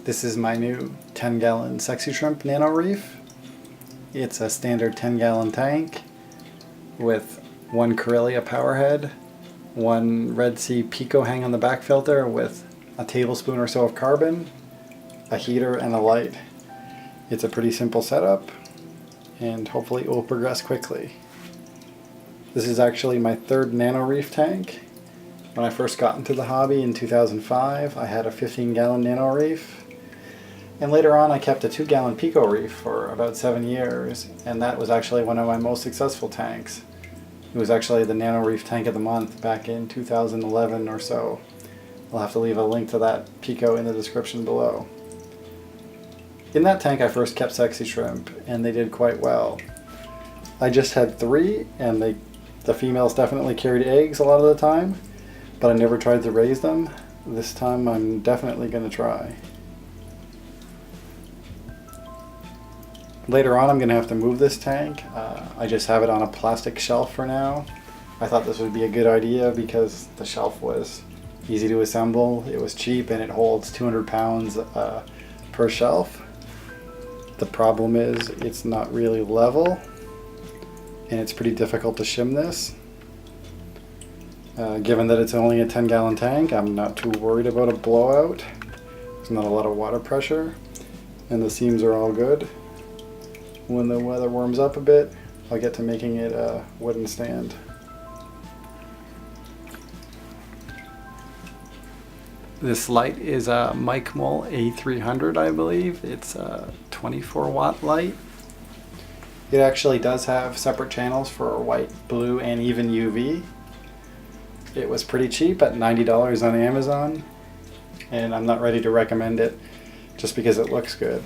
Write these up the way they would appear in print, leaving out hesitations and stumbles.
This is my new 10-gallon Sexy Shrimp Nano Reef. It's a standard 10-gallon tank with one Corellia power head, one Red Sea Pico hang on the back filter with a tablespoon or so of carbon, a heater, and a light. It's a pretty simple setup, and hopefully it will progress quickly. This is actually my third Nano Reef tank. When I first got into the hobby in 2005, I had a 15-gallon Nano Reef. And later on I kept a 2-gallon Pico Reef for about 7 years, and that was actually one of my most successful tanks. It was actually the Nano Reef Tank of the Month back in 2011 or so. I'll have to leave a link to that Pico in the description below. In that tank I first kept Sexy Shrimp, and they did quite well. I just had 3, and the females definitely carried eggs a lot of the time, but I never tried to raise them. This time I'm definitely going to try. Later on I'm going to have to move this tank. I just have it on a plastic shelf for now. I thought this would be a good idea because the shelf was easy to assemble, it was cheap, and it holds 200 pounds per shelf. The problem is it's not really level, and it's pretty difficult to shim this. Given that it's only a 10-gallon tank, I'm not too worried about a blowout. There's not a lot of water pressure, and the seams are all good. When the weather warms up a bit, I'll get to making it a wooden stand. This light is a Micmol A300, I believe. It's a 24-watt light. It actually does have separate channels for white, blue, and even UV. It was pretty cheap at $90 on Amazon, and I'm not ready to recommend it just because it looks good.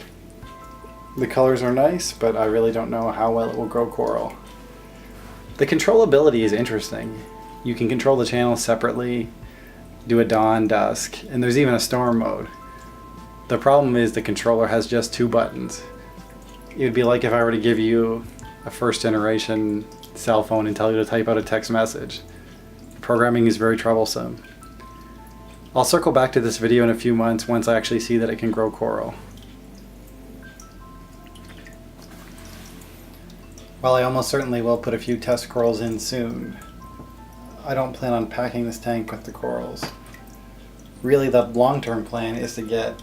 The colors are nice, but I really don't know how well it will grow coral. The controllability is interesting. You can control the channels separately, do a dawn, dusk, and there's even a storm mode. The problem is the controller has just 2 buttons. It would be like if I were to give you a first generation cell phone and tell you to type out a text message. Programming is very troublesome. I'll circle back to this video in a few months once I actually see that it can grow coral. While I almost certainly will put a few test corals in soon, I don't plan on packing this tank with the corals. Really, the long-term plan is to get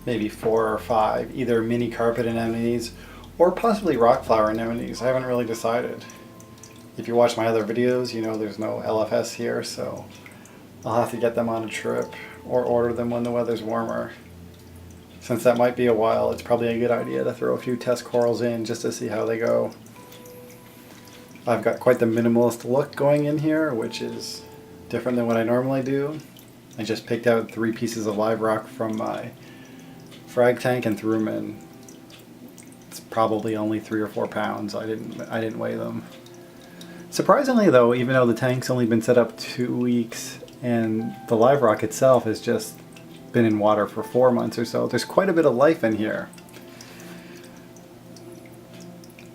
maybe 4 or 5 either mini carpet anemones or possibly rock flower anemones. I haven't really decided. If you watch my other videos, you know there's no LFS here, so I'll have to get them on a trip or order them when the weather's warmer. Since that might be a while, it's probably a good idea to throw a few test corals in just to see how they go. I've got quite the minimalist look going in here, which is different than what I normally do. I just picked out 3 pieces of live rock from my frag tank and threw them in. It's probably only 3 or 4 pounds. I didn't weigh them. Surprisingly though, even though the tank's only been set up 2 weeks and the live rock itself has just been in water for 4 months or so, there's quite a bit of life in here.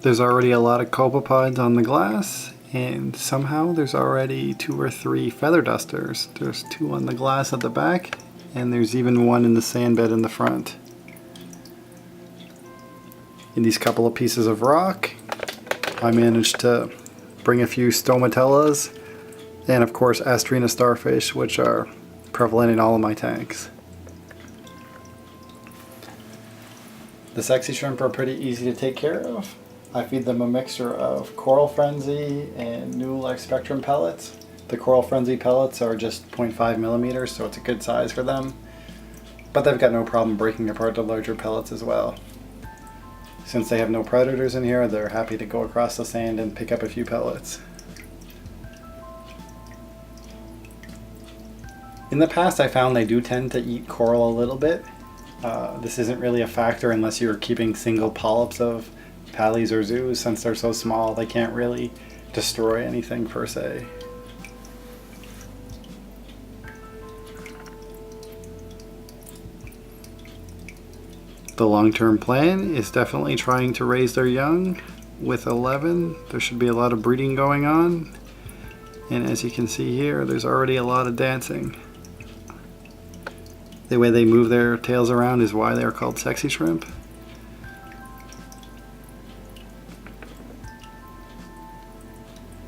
There's already a lot of copepods on the glass, and somehow there's already 2 or 3 feather dusters. There's 2 on the glass at the back, and there's even 1 in the sand bed in the front. In these couple of pieces of rock, I managed to bring a few stomatellas, and of course astrina starfish, which are prevalent in all of my tanks. The Sexy Shrimp are pretty easy to take care of. I feed them a mixture of Coral Frenzy and Newell Spectrum pellets. The Coral Frenzy pellets are just 0.5 millimeters, so it's a good size for them. But they've got no problem breaking apart the larger pellets as well. Since they have no predators in here, they're happy to go across the sand and pick up a few pellets. In the past, I found they do tend to eat coral a little bit. This isn't really a factor unless you're keeping single polyps of pallies or zoos. Since they're so small, they can't really destroy anything per se. The long-term plan is definitely trying to raise their young. With 11, there should be a lot of breeding going on, and as you can see here, there's already a lot of dancing. The way they move their tails around is why they are called sexy shrimp.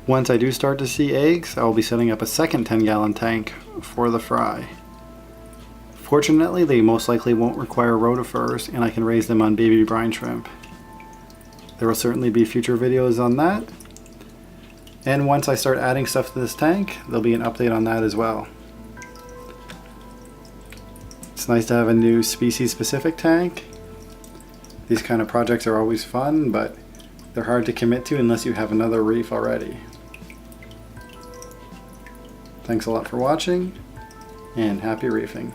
Once I do start to see eggs, I will be setting up a second 10-gallon tank for the fry. Fortunately, they most likely won't require rotifers, and I can raise them on baby brine shrimp. There will certainly be future videos on that. And once I start adding stuff to this tank, there'll be an update on that as well. It's nice to have a new species-specific tank. These kind of projects are always fun, but they're hard to commit to unless you have another reef already. Thanks a lot for watching, and happy reefing.